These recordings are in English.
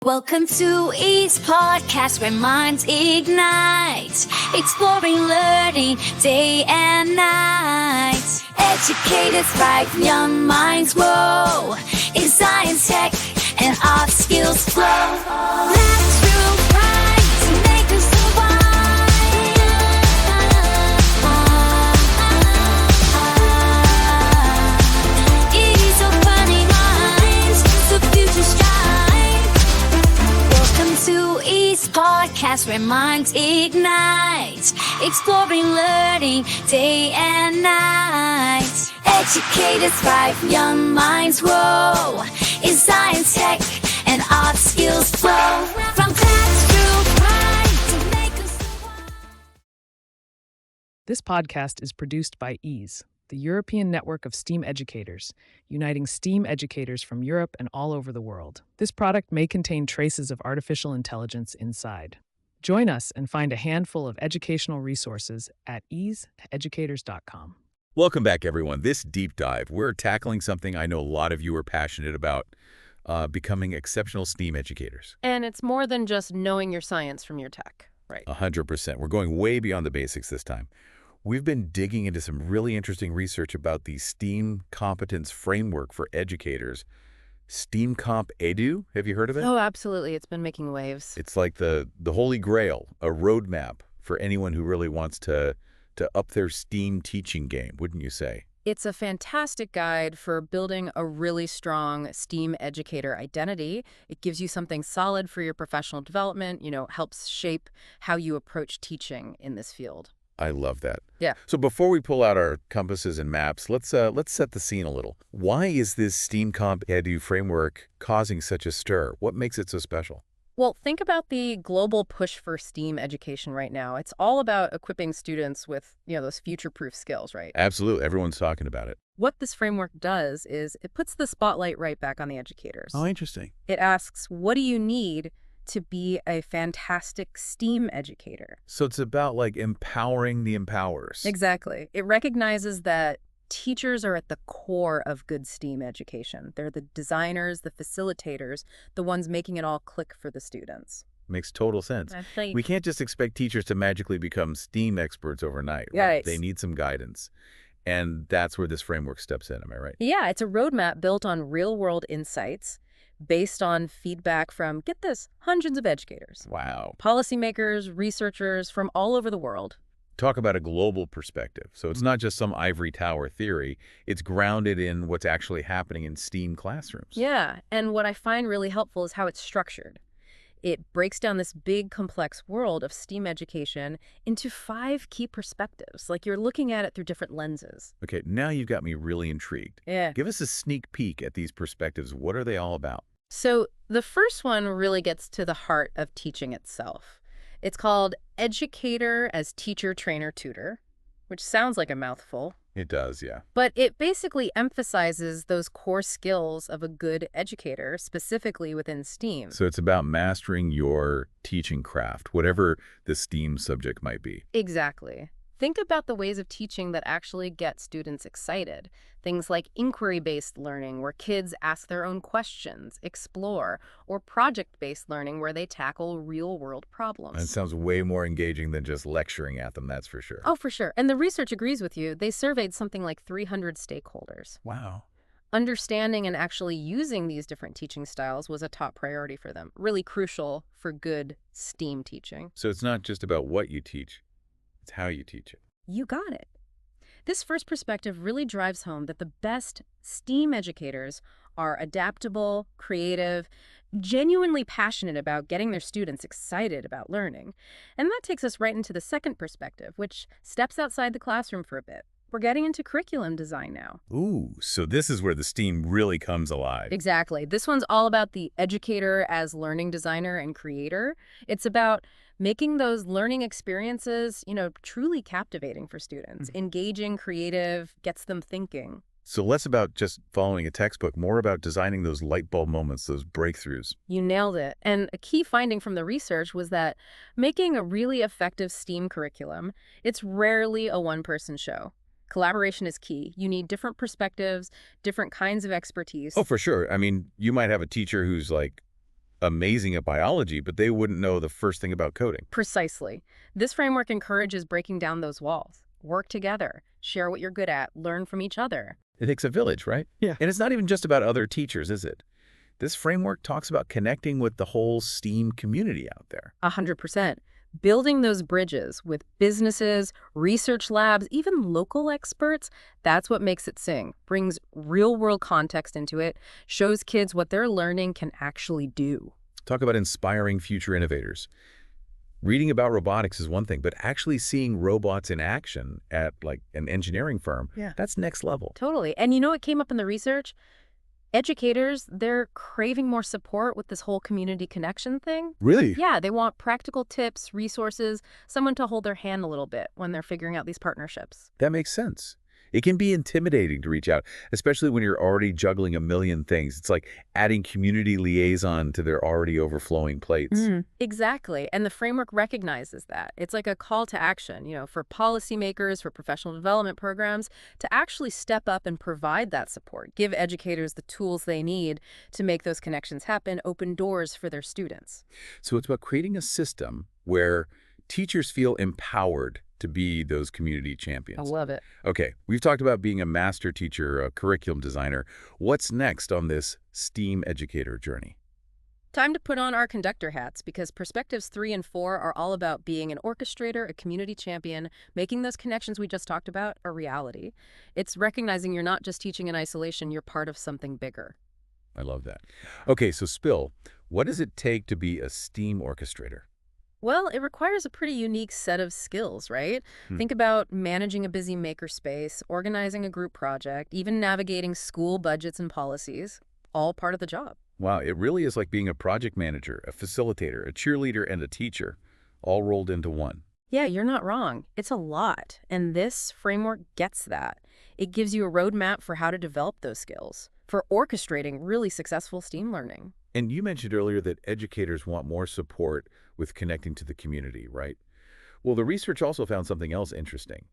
Welcome to Ease Podcast, where minds ignite, exploring learning day and night. Educators thrive, young minds grow, in science, tech, and art skills flow. Natural pride to make us survive. Ease of burning minds, the future shine. Welcome to Ease Podcast, where minds ignite, exploring learning day and night. Educators thrive, young minds grow, in science, tech, and art skills flow. From classroom pride to make us survive. This podcast is produced by EASE, the European network of STEAM educators, uniting STEAM educators from Europe and all over the world. This product may contain traces of artificial intelligence inside. Join us and find a handful of educational resources at easeeducators.com. Welcome back, everyone. This deep dive, we're tackling something I know a lot of you are passionate about, becoming exceptional STEAM educators. And it's more than just knowing your science from your tech, right? 100%. We're going way beyond the basics this time. We've been digging into some really interesting research about the STEAM Competence Framework for educators. STEAMComp Edu, have you heard of it? Oh, absolutely. It's been making waves. It's like the holy grail, a roadmap for anyone who really wants to up their STEAM teaching game, wouldn't you say? It's a fantastic guide for building a really strong STEAM educator identity. It gives you something solid for your professional development, helps shape how you approach teaching in this field. I love that. Yeah. So before we pull out our compasses and maps, let's set the scene a little. Why is this STEAMComp Edu framework causing such a stir? What makes it so special? Well, think about the global push for STEAM education right now. It's all about equipping students with, those future-proof skills, right? Absolutely. Everyone's talking about it. What this framework does is it puts the spotlight right back on the educators. Oh, interesting. It asks, what do you need to be a fantastic STEAM educator? So it's about empowering the empowers. Exactly. It recognizes that teachers are at the core of good STEAM education. They're the designers, the facilitators, the ones making it all click for the students. Makes total sense. We can't just expect teachers to magically become STEAM experts overnight. Right. They need some guidance. And that's where this framework steps in, am I right? Yeah, it's a roadmap built on real-world insights based on feedback from, get this, hundreds of educators. Wow. Policymakers, researchers from all over the world. Talk about a global perspective. So it's not just some ivory tower theory. It's grounded in what's actually happening in STEAM classrooms. Yeah, and what I find really helpful is how it's structured. It breaks down this big, complex world of STEAM education into 5 key perspectives, like you're looking at it through different lenses. Okay, now you've got me really intrigued. Yeah. Give us a sneak peek at these perspectives. What are they all about? So the first one really gets to the heart of teaching itself. It's called Educator as Teacher, Trainer, Tutor, which sounds like a mouthful. It does, yeah. But it basically emphasizes those core skills of a good educator, specifically within STEAM. So it's about mastering your teaching craft, whatever the STEAM subject might be. Exactly. Think about the ways of teaching that actually get students excited. Things like inquiry-based learning, where kids ask their own questions, explore, or project-based learning, where they tackle real-world problems. That sounds way more engaging than just lecturing at them, that's for sure. Oh, for sure. And the research agrees with you. They surveyed something like 300 stakeholders. Wow. Understanding and actually using these different teaching styles was a top priority for them. Really crucial for good STEAM teaching. So it's not just about what you teach, it's how you teach it. You got it. This first perspective really drives home that the best STEAM educators are adaptable, creative, genuinely passionate about getting their students excited about learning. And that takes us right into the second perspective, which steps outside the classroom for a bit. We're getting into curriculum design now. Ooh, so this is where the STEAM really comes alive. Exactly. This one's all about the educator as learning designer and creator. It's about making those learning experiences, truly captivating for students. Engaging, creative, gets them thinking. So less about just following a textbook, more about designing those light bulb moments, those breakthroughs. You nailed it. And a key finding from the research was that making a really effective STEAM curriculum, it's rarely a one-person show. Collaboration is key. You need different perspectives, different kinds of expertise. Oh, for sure. I mean, you might have a teacher who's amazing at biology, but they wouldn't know the first thing about coding. Precisely. This framework encourages breaking down those walls. Work together, share what you're good at, learn from each other. It takes a village, right? Yeah. And it's not even just about other teachers, is it? This framework talks about connecting with the whole STEAM community out there. 100%. Building those bridges with businesses, research labs, even local experts, that's what makes it sing. Brings real-world context into it, shows kids what they're learning can actually do. Talk about inspiring future innovators. Reading about robotics is one thing, but actually seeing robots in action at like an engineering firm, that's next level. Totally. And you know what came up in the research? Educators, they're craving more support with this whole community connection thing. Really? Yeah, they want practical tips, resources, someone to hold their hand a little bit when they're figuring out these partnerships. That makes sense. It can be intimidating to reach out, especially when you're already juggling a million things. It's like adding community liaison to their already overflowing plates. Exactly. And the framework recognizes that. It's like a call to action, for policymakers, for professional development programs, to actually step up and provide that support, give educators the tools they need to make those connections happen, open doors for their students. So it's about creating a system where teachers feel empowered to be those community champions. I love it. Okay, we've talked about being a master teacher, a curriculum designer. What's next on this STEAM educator journey? Time to put on our conductor hats, because perspectives 3 and 4 are all about being an orchestrator, a community champion, making those connections we just talked about a reality. It's recognizing you're not just teaching in isolation, you're part of something bigger. I love that. Okay, so Spill, what does it take to be a STEAM orchestrator? Well, it requires a pretty unique set of skills, right? Think about managing a busy makerspace, organizing a group project, even navigating school budgets and policies, all part of the job. Wow, it really is like being a project manager, a facilitator, a cheerleader, and a teacher, all rolled into one. Yeah, you're not wrong. It's a lot, and this framework gets that. It gives you a roadmap for how to develop those skills, for orchestrating really successful STEAM learning. And you mentioned earlier that educators want more support with connecting to the community, right? Well, the research also found something else interesting.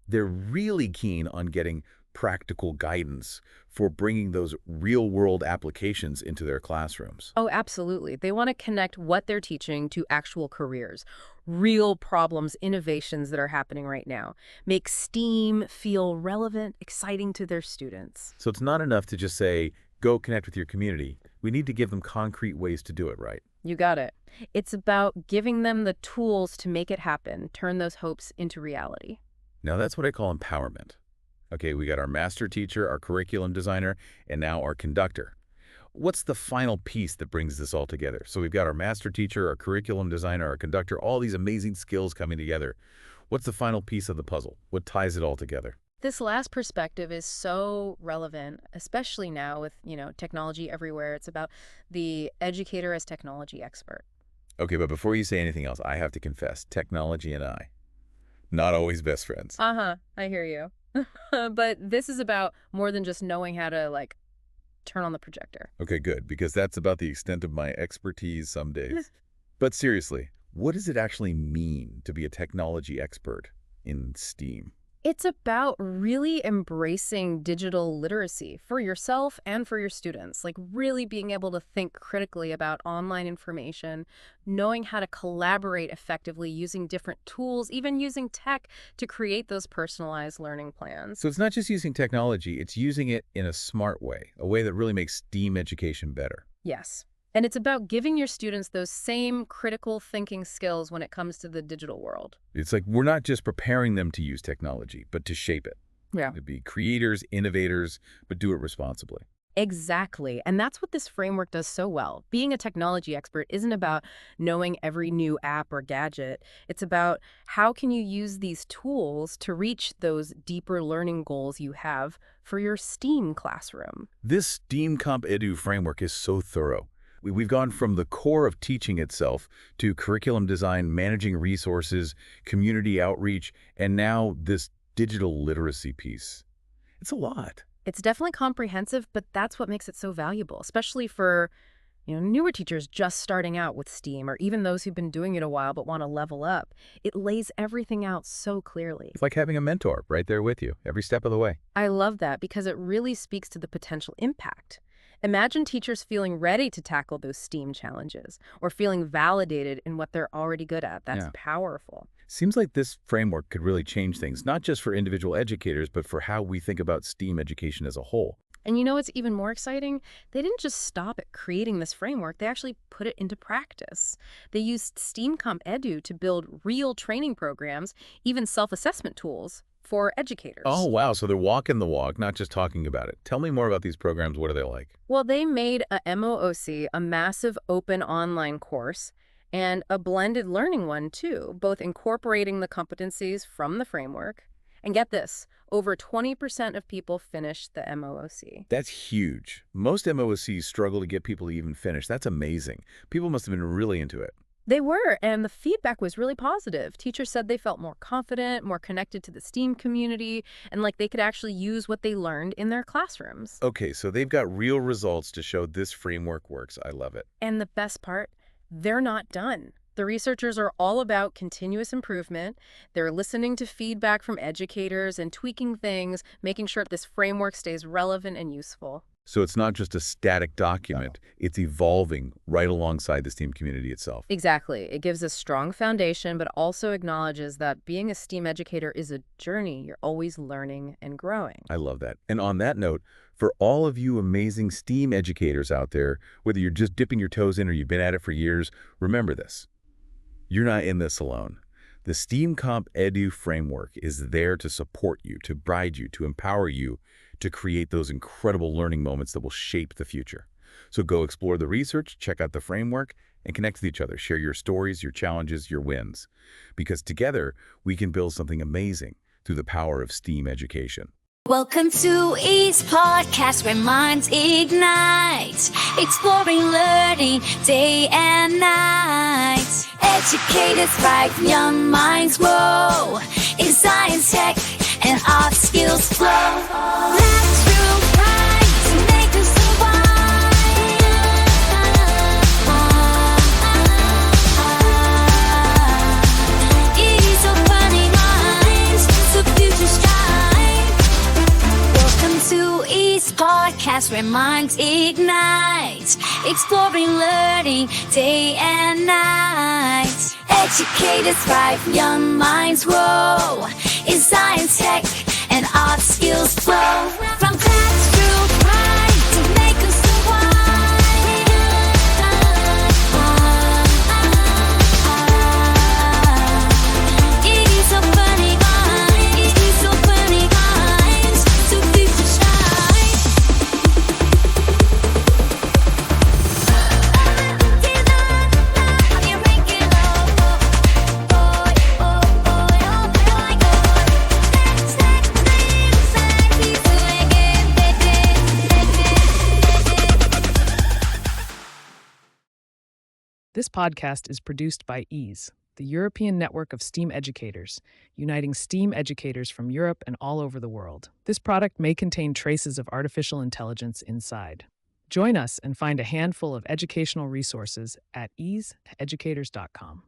They're really keen on getting practical guidance for bringing those real-world applications into their classrooms. Oh, absolutely. They want to connect what they're teaching to actual careers, real problems, innovations that are happening right now. Make STEAM feel relevant, exciting to their students. So it's not enough to just say, go connect with your community. We need to give them concrete ways to do it, right? You got it. It's about giving them the tools to make it happen, turn those hopes into reality. Now that's what I call empowerment. Okay, we got our master teacher, our curriculum designer, and now our conductor. What's the final piece that brings this all together? So we've got our master teacher, our curriculum designer, our conductor, all these amazing skills coming together. What's the final piece of the puzzle? What ties it all together? This last perspective is so relevant, especially now with, technology everywhere. It's about the educator as technology expert. Okay, but before you say anything else, I have to confess, technology and I, not always best friends. I hear you. But this is about more than just knowing how to, turn on the projector. Okay, good, because that's about the extent of my expertise some days. But seriously, what does it actually mean to be a technology expert in STEAM? It's about really embracing digital literacy for yourself and for your students, really being able to think critically about online information, knowing how to collaborate effectively using different tools, even using tech to create those personalized learning plans. So it's not just using technology, it's using it in a smart way, a way that really makes STEAM education better. Yes. And it's about giving your students those same critical thinking skills when it comes to the digital world. It's like we're not just preparing them to use technology, but to shape it. Yeah. To be creators, innovators, but do it responsibly. Exactly. And that's what this framework does so well. Being a technology expert isn't about knowing every new app or gadget. It's about how can you use these tools to reach those deeper learning goals you have for your STEAM classroom. This STEAMComp Edu framework is so thorough. We've gone from the core of teaching itself to curriculum design, managing resources, community outreach, and now this digital literacy piece. It's a lot. It's definitely comprehensive, but that's what makes it so valuable, especially for newer teachers just starting out with STEAM, or even those who've been doing it a while but want to level up. It lays everything out so clearly. It's like having a mentor right there with you every step of the way. I love that because it really speaks to the potential impact. Imagine teachers feeling ready to tackle those STEAM challenges or feeling validated in what they're already good at. That's Yeah. powerful. Seems like this framework could really change things, not just for individual educators, but for how we think about STEAM education as a whole. And you know what's even more exciting? They didn't just stop at creating this framework, they actually put it into practice. They used STEAMComp Edu to build real training programs, even self-assessment tools for educators. Oh, wow. So they're walking the walk, not just talking about it. Tell me more about these programs. What are they like? Well, they made a MOOC, a massive open online course, and a blended learning one too, both incorporating the competencies from the framework. And get this, over 20% of people finished the MOOC. That's huge. Most MOOCs struggle to get people to even finish. That's amazing. People must have been really into it. They were, and the feedback was really positive. Teachers said they felt more confident, more connected to the STEAM community, and like they could actually use what they learned in their classrooms. Okay, so they've got real results to show this framework works. I love it. And the best part, they're not done. The researchers are all about continuous improvement. They're listening to feedback from educators and tweaking things, making sure this framework stays relevant and useful. So it's not just a static document. It's evolving right alongside the STEAM community itself. Exactly. It gives a strong foundation, but also acknowledges that being a STEAM educator is a journey. You're always learning and growing. I love that. And on that note, for all of you amazing STEAM educators out there, whether you're just dipping your toes in or you've been at it for years, remember this. You're not in this alone. The STEAMComp Edu framework is there to support you, to guide you, to empower you, to create those incredible learning moments that will shape the future. So go explore the research, check out the framework, and connect with each other. Share your stories, your challenges, your wins. Because together, we can build something amazing through the power of STEAM education. Welcome to E's podcast where minds ignite, exploring learning day and night. Educators thrive, young minds grow, in science, tech, and art skills flow. Classroom pride to make us survive. E's opening minds to future strive. Welcome to E's podcast where minds ignite, exploring learning day and night. Educators thrive, young minds grow, in science, tech, and art skills flow. From classroom pride to make us survive. E's opening minds, E's opening minds to future strive. You make it This podcast is produced by EASE, the European network of STEAM educators, uniting STEAM educators from Europe and all over the world. This product may contain traces of artificial intelligence inside. Join us and find a handful of educational resources at easeeducators.com.